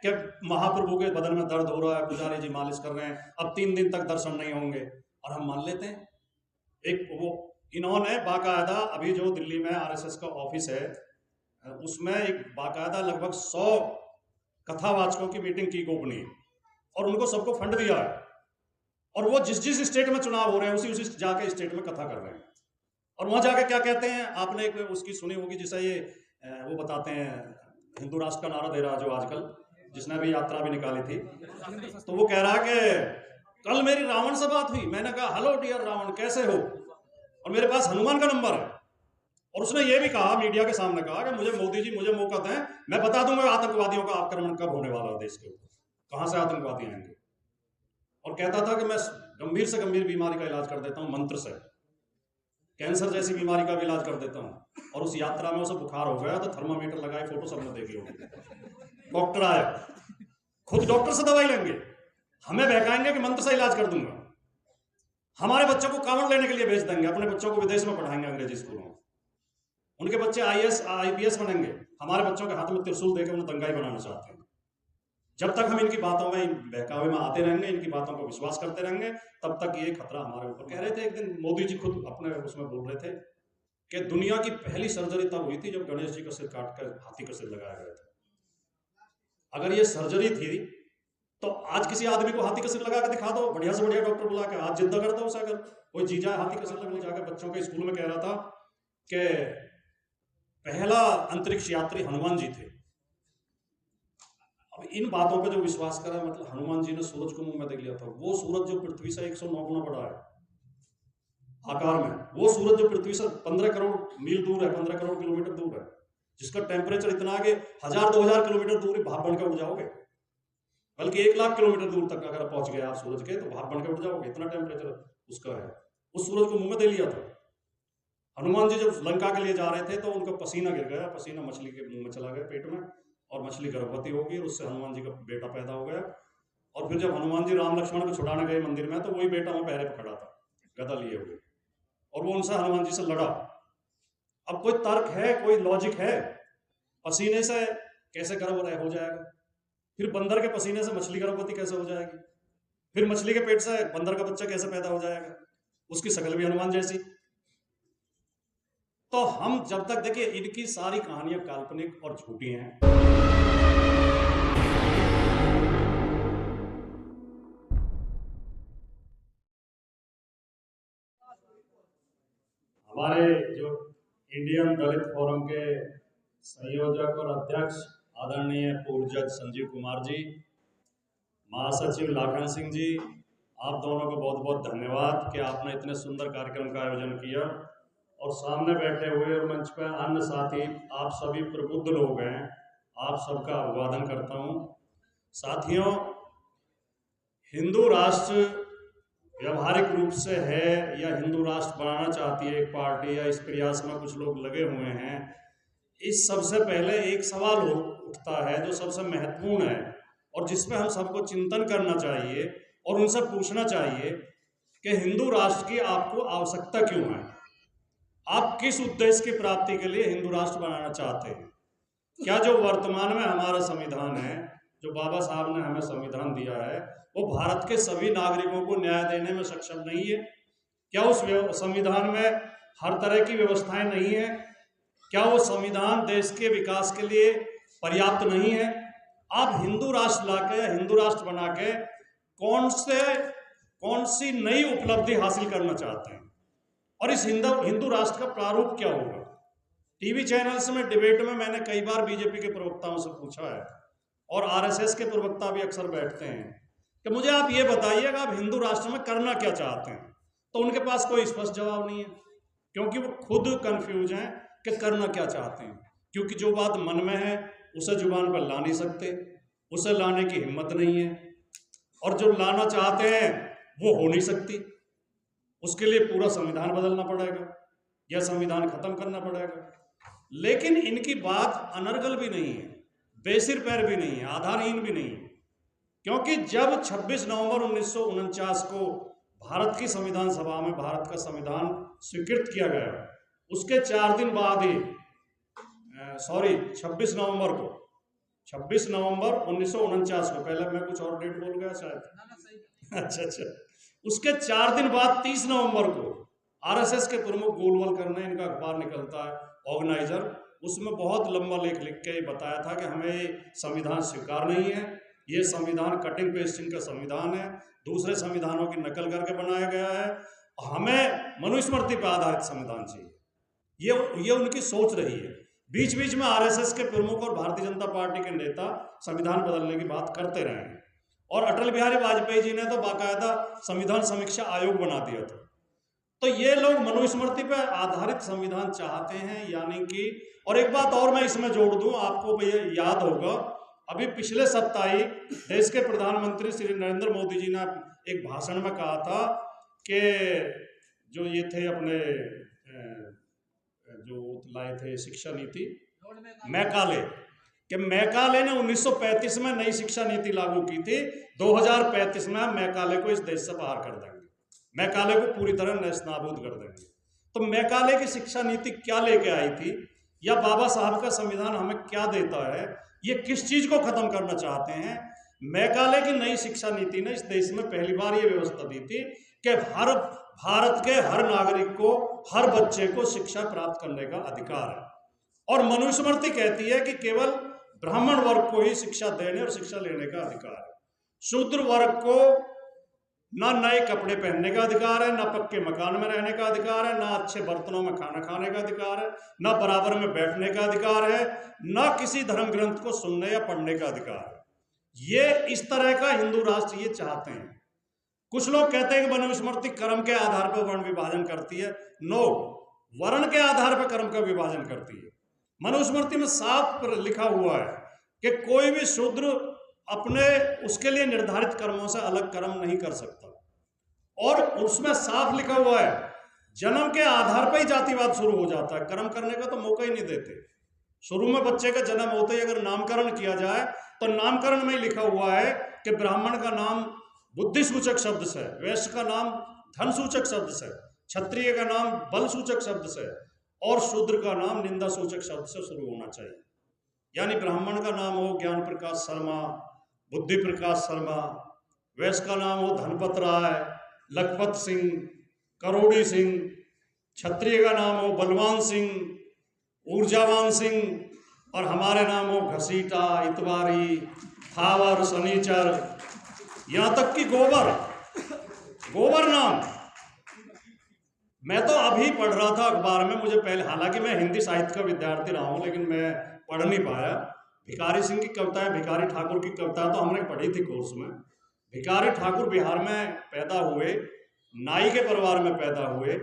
कि महाप्रभु के बदन में दर्द हो रहा है, पुजारी जी मालिश कर रहे हैं, अब 3 दिन तक दर्शन नहीं होंगे, और हम मान लेते हैं। एक वो इन्होंने बाकायदा अभी जो दिल्ली में आरएसएस का ऑफिस है उसमें एक बाकायदा लगभग 100 कथावाचकों की मीटिंग की गोपनीय, और उनको सबको फंड दिया है, और वो जिस जिस स्टेट में चुनाव हो रहे हैं उसी उसी जाके स्टेट में कथा कर रहे हैं। और वहां जाके क्या कहते हैं, आपने एक उसकी सुनी होगी जिसे ये वो बताते हैं हिंदू राष्ट्र का नारा दे रहा जो आजकल, जिसने भी यात्रा भी निकाली थी, तो वो कह रहा कि कल मेरी रावण से बात हुई, मैंने कहा हेलो डियर रावण कैसे हो, और मेरे पास हनुमान का नंबर है, और उसने ये भी कहा मीडिया के सामने कहा कि मुझे मोदी जी मुझे मौका दें, मैं बता दूंगा आतंकवादियों का आक्रमण कब होने वाला है देश के ऊपर, कहां से आतंकवादी आएंगे। और कहता था कि मैं गंभीर से गंभीर बीमारी का इलाज कर देता हूं मंत्र से, कैंसर जैसी बीमारी का भी इलाज कर देता हूं। और उस यात्रा में उसे बुखार हो गया तो थर्मामीटर लगाए, फोटो सबने देखी होगी, डॉक्टर आया, खुद डॉक्टर से दवाई लेंगे, हमें बहकाएंगे कि मंत्र से इलाज कर दूंगा, हमारे बच्चों को कांवड़ लेने के लिए भेज देंगे, अपने बच्चों को विदेश में पढ़ाएंगे अंग्रेजी स्कूलों में, उनके बच्चे आईएएस आईपीएस बनेंगे, हमारे बच्चों के हाथ में त्रिशूल देकर उन्हें दंगाई बनाना चाहते हैं। जब तक हम इनकी बातों में बहकावे में आते रहेंगे, इनकी बातों को विश्वास करते रहेंगे, तब तक ये खतरा हमारे ऊपर। कह रहे थे एक दिन मोदी जी खुद अपने उसमें बोल रहे थे कि दुनिया की पहली सर्जरी तब हुई थी जब गणेश जी का सिर काट कर हाथी का सिर लगाया गया था। अगर ये सर्जरी थी तो आज किसी आदमी को हाथी का सिर लगा कर दिखा दो, बढ़िया से बढ़िया डॉक्टर बुला के, आज जिद्दा कर दो उसे, अगर कोई जीजा हाथी का सिर लगने जाकर बच्चों के स्कूल में कह रहा था कि पहला अंतरिक्ष यात्री हनुमान जी थे। अब इन बातों पे जो विश्वास करा, मतलब हनुमान जी ने सूरज को मुंह में देख लिया था, वो सूरज जो पृथ्वी से 109 गुना बड़ा है आकार में, वो सूरज जो पृथ्वी से 15 करोड़ मील दूर है, 15 करोड़ किलोमीटर दूर है, जिसका टेम्परेचर इतना आगे 1000-2000 किलोमीटर दूर भाप बन के उड़ जाओगे, बल्कि 1 लाख किलोमीटर दूर तक अगर पहुंच गए आप सूरज के तो भाप बन के उड़ जाओगे, इतना टेम्परेचर उसका है। उस सूरज को मुंह में दे लिया था। हनुमान जी जब लंका के लिए जा रहे थे तो उनका पसीना गिर गया, पसीना मछली के मुंह में चला गया पेट में, और मछली गर्भवती हो गई, और उससे हनुमान जी का बेटा पैदा हो गया। और फिर जब हनुमान जी राम लक्ष्मण को छुड़ाने गए मंदिर में तो वही बेटा वहां पहरे पर खड़ा था गदा लिए हुए, और वो उनसे हनुमान जी से लड़ा। अब कोई तर्क है, कोई लॉजिक है? पसीने से कैसे गर्भ हो जाएगा? फिर बंदर के पसीने से मछली गर्भवती कैसे हो जाएगी? फिर मछली के पेट से बंदर का बच्चा कैसे पैदा हो जाएगा? उसकी शक्ल भी हनुमान जैसी। तो हम जब तक, देखिए इनकी सारी कहानियां काल्पनिक और झूठी हैं। हमारे जो इंडियन दलित फोरम के संयोजक और अध्यक्ष आदरणीय पूर्व जज संजीव कुमार जी, महासचिव लाखन सिंह जी, आप दोनों को बहुत बहुत धन्यवाद कि आपने इतने सुंदर कार्यक्रम का आयोजन किया। और सामने बैठे हुए और मंच पर अन्य साथी, आप सभी प्रबुद्ध लोग हैं, आप सबका अभिवादन करता हूं। साथियों, हिंदू राष्ट्र व्यवहारिक रूप से है या हिंदू राष्ट्र बनाना चाहती है एक पार्टी, या इस प्रयास में कुछ लोग लगे हुए हैं, इस सबसे पहले एक सवाल उठता है जो सबसे महत्वपूर्ण है और जिसमें हम सबको चिंतन करना चाहिए और उनसे पूछना चाहिए कि हिंदू राष्ट्र की आपको आवश्यकता क्यों है? आप किस उद्देश्य की प्राप्ति के लिए हिंदू राष्ट्र बनाना चाहते हैं? क्या जो वर्तमान में हमारा संविधान है, जो बाबा साहब ने हमें संविधान दिया है, वो भारत के सभी नागरिकों को न्याय देने में सक्षम नहीं है? क्या उस संविधान में हर तरह की व्यवस्थाएं नहीं है? क्या वो संविधान देश के विकास के लिए पर्याप्त नहीं है? आप हिंदू राष्ट्र लाके, हिंदू राष्ट्र बना के कौन सी नई उपलब्धि हासिल करना चाहते हैं? और इस हिंदू राष्ट्र का प्रारूप क्या होगा? टीवी चैनल्स में डिबेट में मैंने कई बार बीजेपी के प्रवक्ताओं से पूछा है, और आरएसएस के प्रवक्ता भी अक्सर बैठते हैं कि मुझे आप ये बताइएगा आप हिंदू राष्ट्र में करना क्या चाहते हैं? तो उनके पास कोई स्पष्ट जवाब नहीं है, क्योंकि वो खुद कंफ्यूज हैं कि करना क्या चाहते हैं। क्योंकि जो बात मन में है उसे जुबान पर ला नहीं सकते, उसे लाने की हिम्मत नहीं है, और जो लाना चाहते हैं वो हो नहीं सकती। उसके लिए पूरा संविधान बदलना पड़ेगा या संविधान खत्म करना पड़ेगा। लेकिन इनकी बात अनर्गल भी नहीं है, बेसिर पैर भी नहीं है, आधारहीन भी नहीं है, क्योंकि जब 26 नवंबर 1949 को भारत की संविधान सभा में भारत का संविधान स्वीकृत किया गया, उसके 4 दिन बाद ही 26 26 नवंबर 1949 को, पहले मैं कुछ और डेट बोल गया शायद। अच्छा, उसके 4 दिन बाद 30 नवंबर को आरएसएस के प्रमुख गोलवलकर ने, इनका अखबार निकलता है ऑर्गेनाइजर, उसमें बहुत लंबा लेख लिख के बताया था कि हमें संविधान स्वीकार नहीं है, ये संविधान कटिंग पेस्टिंग का संविधान है, दूसरे संविधानों की नकल करके बनाया गया है, हमें मनुस्मृति पर आधारित संविधान चाहिए। ये उनकी सोच रही है। बीच बीच में आरएसएस के प्रमुख और भारतीय जनता पार्टी के नेता संविधान बदलने की बात करते रहे हैं, और अटल बिहारी वाजपेयी जी ने तो बाकायदा संविधान समीक्षा आयोग बना दिया था। तो ये लोग मनुस्मृति पर आधारित संविधान चाहते हैं, यानी कि, और एक बात और मैं इसमें जोड़ दूं, आपको भैया याद होगा, अभी पिछले सप्ताह ही देश के प्रधानमंत्री श्री नरेंद्र मोदी जी ने एक भाषण में कहा था कि जो ये थे अपने जो लाए थे शिक्षा नीति मैकाले, कि मैकाले ने 1935 में नई शिक्षा नीति लागू की थी, 2035 में मैकाले को इस देश से बाहर कर देंगे, मैकाले को पूरी तरह नेस्तनाबूद कर देंगे। तो मैकाले की शिक्षा नीति क्या लेके आई थी, या बाबा साहब का संविधान हमें क्या देता है, ये किस चीज को खत्म करना चाहते हैं। मैकाले की नई शिक्षा नीति ने इस देश में पहली बार ये व्यवस्था दी थी कि हर भारत के हर नागरिक को, हर बच्चे को शिक्षा प्राप्त करने का अधिकार है, और मनुस्मृति कहती है कि केवल ब्राह्मण वर्ग को ही शिक्षा देने और शिक्षा लेने का अधिकार है। शूद्र वर्ग को ना नए कपड़े पहनने का अधिकार है, ना पक्के मकान में रहने का अधिकार है, ना अच्छे बर्तनों में खाना खाने का अधिकार है, ना बराबर में बैठने का अधिकार है, ना किसी धर्म ग्रंथ को सुनने या पढ़ने का अधिकार है। ये इस तरह का हिंदू राष्ट्र ये चाहते हैं। कुछ लोग कहते हैं कि मनुस्मृति कर्म के आधार पर वर्ण विभाजन करती है। नो, वर्ण के आधार पर कर्म का विभाजन करती है। मनुस्मृति में साफ लिखा हुआ है कि कोई भी शूद्र अपने उसके लिए निर्धारित कर्मों से अलग कर्म नहीं कर सकता, और उसमें साफ लिखा हुआ है जन्म के आधार पर ही जातिवाद शुरू हो जाता है, कर्म करने का तो मौका ही नहीं देते। शुरू में बच्चे का जन्म होते ही अगर नामकरण किया जाए तो नामकरण में ही लिखा हुआ है कि ब्राह्मण का नाम बुद्धि सूचक शब्द से, वैश्य का नाम धन सूचक शब्द से, क्षत्रिय का नाम बल सूचक शब्द से, और शूद्र का नाम निंदा सूचक शब्द से शुरू होना चाहिए। यानी ब्राह्मण का नाम हो ज्ञान प्रकाश शर्मा, बुद्धि प्रकाश शर्मा, वैश्य का नाम हो धनपत राय, लखपत सिंह, करोड़ी सिंह, क्षत्रिय का नाम हो बलवान सिंह, ऊर्जावान सिंह, और हमारे नाम हो घसीटा, इतवारी, थावर, शनिचर, यहां तक कि गोबर नाम। मैं तो अभी पढ़ रहा था अखबार में, मुझे पहले, हालांकि मैं हिंदी साहित्य का विद्यार्थी रहा हूं, लेकिन मैं पढ़ नहीं पाया। भिखारी सिंह की कविताएं, भिखारी ठाकुर की कविताएं तो हमने पढ़ी थी कोर्स में। भिखारी ठाकुर बिहार में पैदा हुए, नाई के परिवार में पैदा हुए,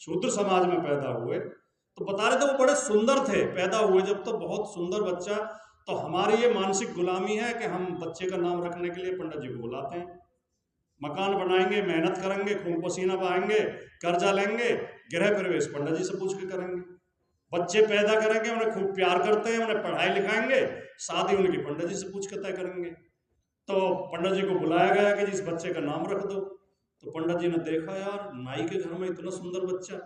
शूद्र समाज में पैदा हुए, तो बता रहे थे वो बड़े सुंदर थे पैदा हुए जब, तो बहुत सुंदर बच्चा। तो हमारी ये मानसिक गुलामी है कि हम बच्चे का नाम रखने के लिए पंडित जी को बुलाते हैं, मकान बनाएंगे, मेहनत करेंगे, खून पसीना बहाएंगे, कर्जा लेंगे, गृह प्रवेश पंडित जी से पूछ के करेंगे, बच्चे पैदा करेंगे, उन्हें खूब प्यार करते हैं, उन्हें पढ़ाई लिखाएंगे, शादी उनकी पंडित जी से पूछ के तय करेंगे। तो पंडित जी को बुलाया गया कि जिस बच्चे का नाम रख दो। तो पंडित जी ने देखा, यार नाई के घर में इतना सुंदर बच्चा,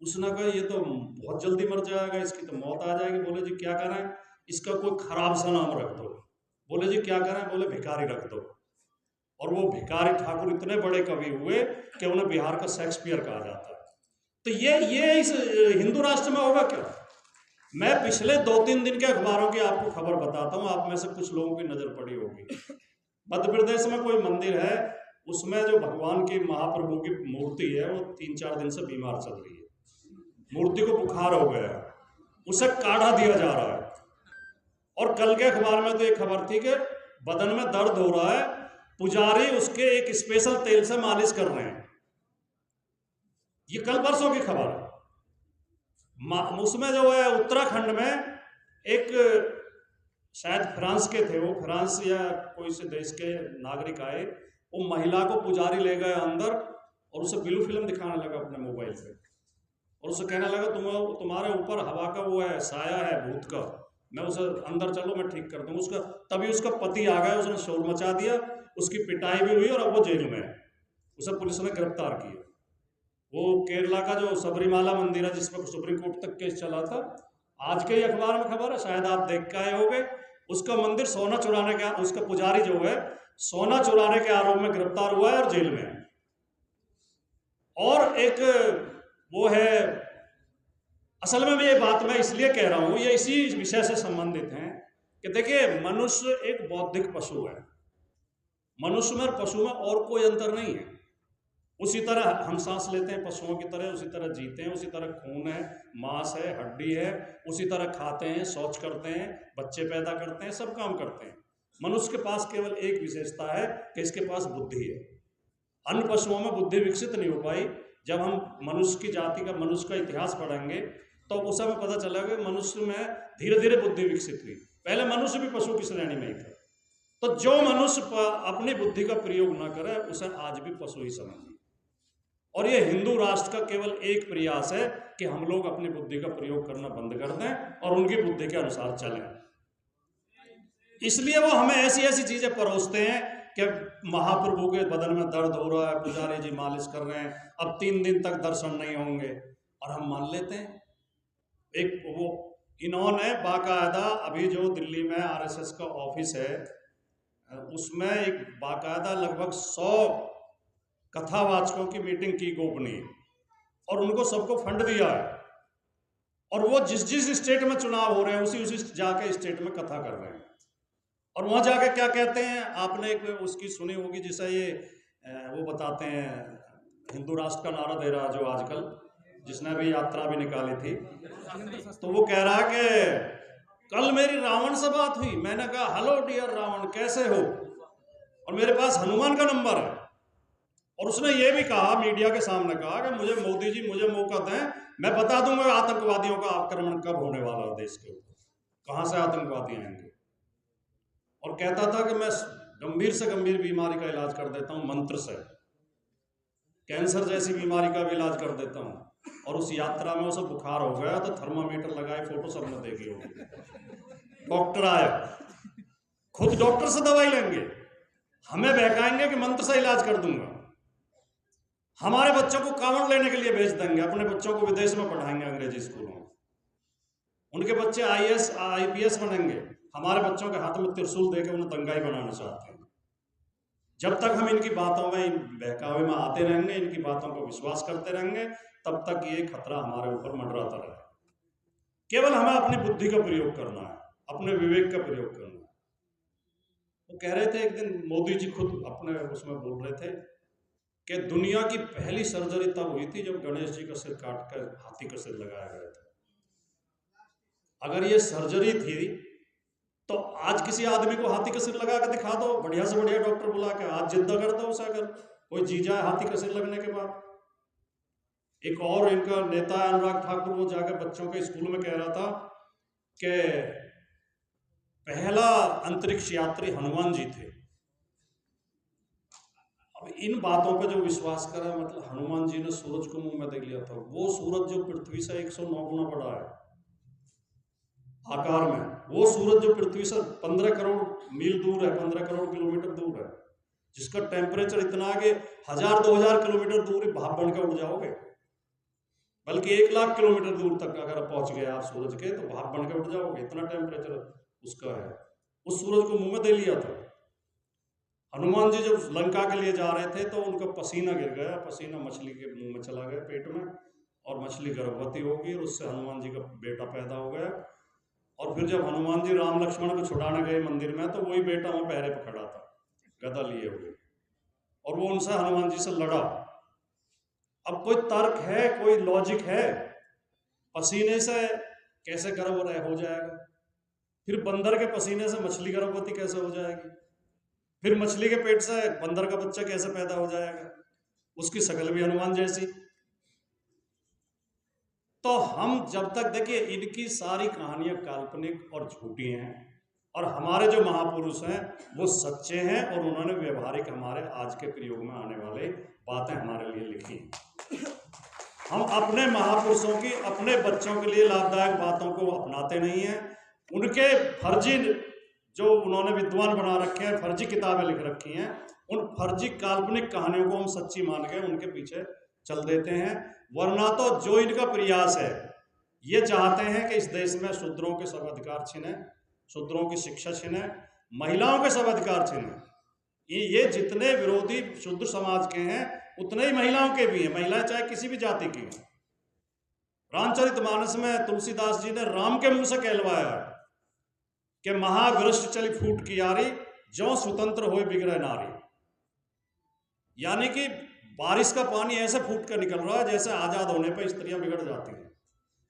उसने कहा ये तो बहुत जल्दी मर जाएगा, इसकी तो मौत आ जाएगी। बोले जी क्या करें, इसका कोई खराब सा नाम रख दो। बोले जी क्या करें, बोले भिखारी रख दो। और वो भिखारी ठाकुर इतने बड़े कवि हुए कि उन्हें बिहार का शेक्सपियर कहा जाता है। तो ये इस हिंदू राष्ट्र में होगा क्या? मैं पिछले 2-3 दिन के अखबारों की आपको खबर बताता हूँ, आप में से कुछ लोगों की नजर पड़ी होगी। मध्य प्रदेश में कोई मंदिर है, उसमें जो भगवान की महाप्रभु की मूर्ति है वो 3-4 दिन से बीमार चल रही है, मूर्ति को बुखार हो गया है, उसे काढ़ा दिया जा रहा है। और कल के अखबार में तो एक खबर थी कि बदन में दर्द हो रहा है, पुजारी उसके एक स्पेशल तेल से मालिश कर रहे हैं। ये कल परसों की खबर है। उसमें जो है उत्तराखंड में एक शायद फ्रांस के थे, वो फ्रांस या कोई से देश के नागरिक आए, वो महिला को पुजारी ले गए अंदर और उसे ब्लू फिल्म दिखाने लगा अपने मोबाइल पे, और उसे कहने लगा तुम्हारे ऊपर हवा का वो है, साया है भूत का, मैं उसे अंदर चलो मैं ठीक कर दूँ उसका। तभी उसका पति आ गया, उसने शोर मचा दिया, उसकी पिटाई भी हुई और अब वो जेल में है, उसे पुलिस ने गिरफ्तार किया। वो केरला का जो सबरीमाला मंदिर है जिस पर सुप्रीम कोर्ट तक केस चला था, आज के ही अखबार में खबर है, शायद आप देख के आए होंगे। उसका मंदिर सोना चुराने का, उसका पुजारी जो है सोना चुराने के आरोप में गिरफ्तार हुआ है और जेल में है। और एक वो है, असल में ये बात मैं इसलिए कह रहा हूं, ये इसी विषय से संबंधित है कि देखिए, मनुष्य एक बौद्धिक पशु है। मनुष्य में और पशु में और कोई अंतर नहीं है। उसी तरह हम सांस लेते हैं पशुओं की तरह, उसी तरह जीते हैं, उसी तरह खून है, मांस है, हड्डी है, उसी तरह खाते हैं, शौच करते हैं, बच्चे पैदा करते हैं, सब काम करते हैं। मनुष्य के पास केवल एक विशेषता है कि इसके पास बुद्धि है। अन्य पशुओं में बुद्धि विकसित नहीं हो पाई। जब हम मनुष्य की जाति का, मनुष्य का इतिहास पढ़ेंगे तो उस समय पता चलेगा कि मनुष्य में धीरे धीरे बुद्धि विकसित हुई। पहले मनुष्य भी पशु की श्रेणी में ही था। तो जो मनुष्य अपनी बुद्धि का प्रयोग न करे उसे आज भी पशु ही समझिए। और ये हिंदू राष्ट्र का केवल एक प्रयास है कि हम लोग अपनी बुद्धि का प्रयोग करना बंद कर दें और उनकी बुद्धि के अनुसार चलें। इसलिए वो हमें ऐसी ऐसी चीजें परोसते हैं कि महाप्रभु के बदन में दर्द हो रहा है, पुजारी जी मालिश कर रहे हैं, अब 3 दिन तक दर्शन नहीं होंगे, और हम मान लेते हैं। एक वो इन्होंने बाकायदा अभी जो दिल्ली में आरएसएस का ऑफिस है उसमें एक बाकायदा लगभग 100 कथावाचकों की मीटिंग की गोपनीय, और उनको सबको फंड दिया है। और वो जिस जिस स्टेट में चुनाव हो रहे हैं उसी जाके स्टेट में कथा कर रहे हैं। और वहां जाके क्या कहते हैं, आपने एक उसकी सुनी होगी जिसे ये वो बताते हैं, हिंदू राष्ट्र का नारा दे रहा जो आजकल, जिसने भी यात्रा भी निकाली थी, तो वो कह रहा कि कल मेरी रावण से बात हुई, मैंने कहा हेलो डियर रावण कैसे हो, और मेरे पास हनुमान का नंबर है। और उसने ये भी कहा, मीडिया के सामने कहा कि मुझे मोदी जी मुझे मौका दें, मैं बता दूंगा आतंकवादियों का आक्रमण कब होने वाला है देश के ऊपर, कहां से आतंकवादी आएंगे। और कहता था कि मैं गंभीर से गंभीर बीमारी का इलाज कर देता हूं मंत्र से, कैंसर जैसी बीमारी का भी इलाज कर देता हूं। और उस यात्रा में उसे बुखार हो गया तो थर्मामीटर लगाए, फोटो सबने देखी होगी। डॉक्टर आया, खुद डॉक्टर से दवाई लेंगे, हमें बहकाएंगे कि मंत्र से इलाज कर दूंगा। हमारे बच्चों को कांवड़ लेने के लिए भेज देंगे, अपने बच्चों को विदेश में पढ़ाएंगे अंग्रेजी स्कूलों में, उनके बच्चे आईएएस आईपीएस बनेंगे। हमारे बच्चों के हाथ में त्रिशूल देकर उन्हें दंगाई बनाना चाहते हैं। जब तक हम इनकी बातों में, बहकावे में आते रहेंगे, इनकी बातों को विश्वास करते रहेंगे, तब तक ये खतरा हमारे ऊपर मंडराता रहे। केवल हमें अपनी बुद्धि का प्रयोग करना है, अपने विवेक का प्रयोग करना है। वो कह रहे थे एक दिन, मोदी जी खुद अपने उसमें बोल रहे थे कि दुनिया की पहली सर्जरी तब हुई थी जब गणेश जी का सिर काट कर हाथी का सिर लगाया गया था। अगर ये सर्जरी थी तो आज किसी आदमी को हाथी का सिर लगा के दिखा दो, बढ़िया से बढ़िया डॉक्टर बुला के, आज जिद्दा कर दो उसे, अगर कोई जी जाए हाथी का सिर लगने के बाद। एक और इनका नेता है अनुराग ठाकुर, वो जाकर बच्चों के स्कूल में कह रहा था कि पहला अंतरिक्ष यात्री हनुमान जी थे। अब इन बातों पे जो विश्वास करा, मतलब हनुमान जी ने सूरज को मुंह में देख लिया था। वो सूरज जो पृथ्वी से 109 गुना बड़ा है आकार में, वो सूरज जो पृथ्वी से 15 करोड़ मील दूर है, 15 करोड़ किलोमीटर दूर है, जिसका टेम्परेचर इतना है कि 1000-2000 किलोमीटर दूर ही भाप बन के उड़ जाओगे, बल्कि 1 लाख किलोमीटर दूर तक अगर पहुंच गए आप सूरज के तो भाप बन के उड़ जाओगे, इतना टेम्परेचर उसका है। उस सूरज को मुंह में दे लिया था। हनुमान जी जब लंका के लिए जा रहे थे तो उनका पसीना गिर गया, पसीना मछली के मुंह में चला गया पेट में, और मछली गर्भवती होगी और उससे हनुमान जी का बेटा पैदा हो गया। और फिर जब हनुमान जी राम लक्ष्मण को छुड़ाने गए मंदिर में तो वही बेटा वहां पहरे पर खड़ा था गदा लिए हुए, और वो उनसे हनुमान जी से लड़ा। अब कोई तर्क है, कोई लॉजिक है? पसीने से कैसे गर्भ हो जाएगा? फिर बंदर के पसीने से मछली गर्भवती कैसे हो जाएगी? फिर मछली के पेट से बंदर का बच्चा कैसे पैदा हो जाएगा? उसकी शक्ल भी हनुमान जैसी। तो हम जब तक, देखिए इनकी सारी कहानियां काल्पनिक और झूठी हैं, और हमारे जो महापुरुष हैं वो सच्चे हैं, और उन्होंने व्यवहारिक हमारे आज के प्रयोग में आने वाले बातें हमारे लिए लिखी। हम अपने महापुरुषों की अपने बच्चों के लिए लाभदायक बातों को अपनाते नहीं हैं। उनके फर्जी जो उन्होंने विद्वान बना रखे हैं, फर्जी किताबें लिख रखी हैं, उन फर्जी काल्पनिक कहानियों को हम सच्ची मान के उनके पीछे चल देते हैं। वरना तो जो इनका प्रयास है, ये चाहते हैं कि इस देश में शूद्रों के सब अधिकार छिने, शूद्रों की शिक्षा छीने, महिलाओं के सब अधिकार छीने। ये जितने विरोधी शूद्र समाज के हैं उतने ही महिलाओं के भी हैं, महिलाएं चाहे किसी भी जाति की हैं। रामचरितमानस में तुलसीदास जी ने राम के मुंह से कहलवाया कि महाविरष्ट चली फूट की यारी, जो स्वतंत्र होए बिगड़े नारी। यानी कि बारिश का पानी ऐसे फूट कर निकल रहा है जैसे आजाद होने पर स्त्रियां बिगड़ जाती हैं।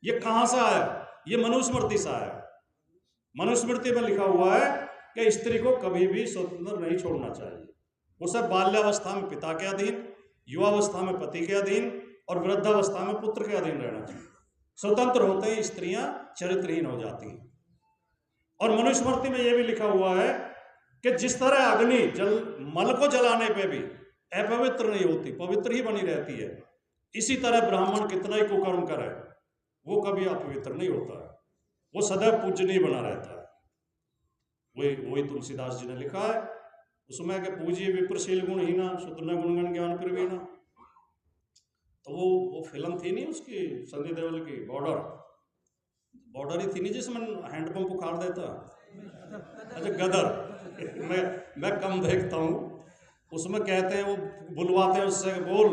ये कहां से आया? ये मनुस्मृति से आया। मनुस्मृति में लिखा हुआ है कि स्त्री को कभी भी स्वतंत्र नहीं छोड़ना चाहिए। उसे बाल्यावस्था में पिता के अधीन, युवावस्था में पति के अधीन और वृद्धावस्था में पुत्र के अधीन रहना चाहिए। स्वतंत्र होते ही स्त्रियां चरित्रहीन हो जाती हैं। और मनुस्मृति में यह भी लिखा हुआ है कि जिस तरह अग्नि मल को जलाने पे भी अपवित्र नहीं होती, पवित्र ही बनी रहती है, इसी तरह ब्राह्मण कितना ही कुकर्म करे वो कभी अपवित्र नहीं होता है, वो सदैव पूजनीय बना रहता है। वही तुलसीदास जी ने लिखा है उसमें कि पूजिए विप्रशील गुणहीना, शूद्र गुणगण ज्ञान प्रवीणा। तो वो फिल्म थी नहीं उसकी, सनी देओल की, बॉर्डर ही थी नहीं जिसमें हैंडपंप उखाड़ देता। अच्छा गदर मैं कम देखता हूँ। उसमें कहते हैं वो बुलवाते हैं उससे, बोल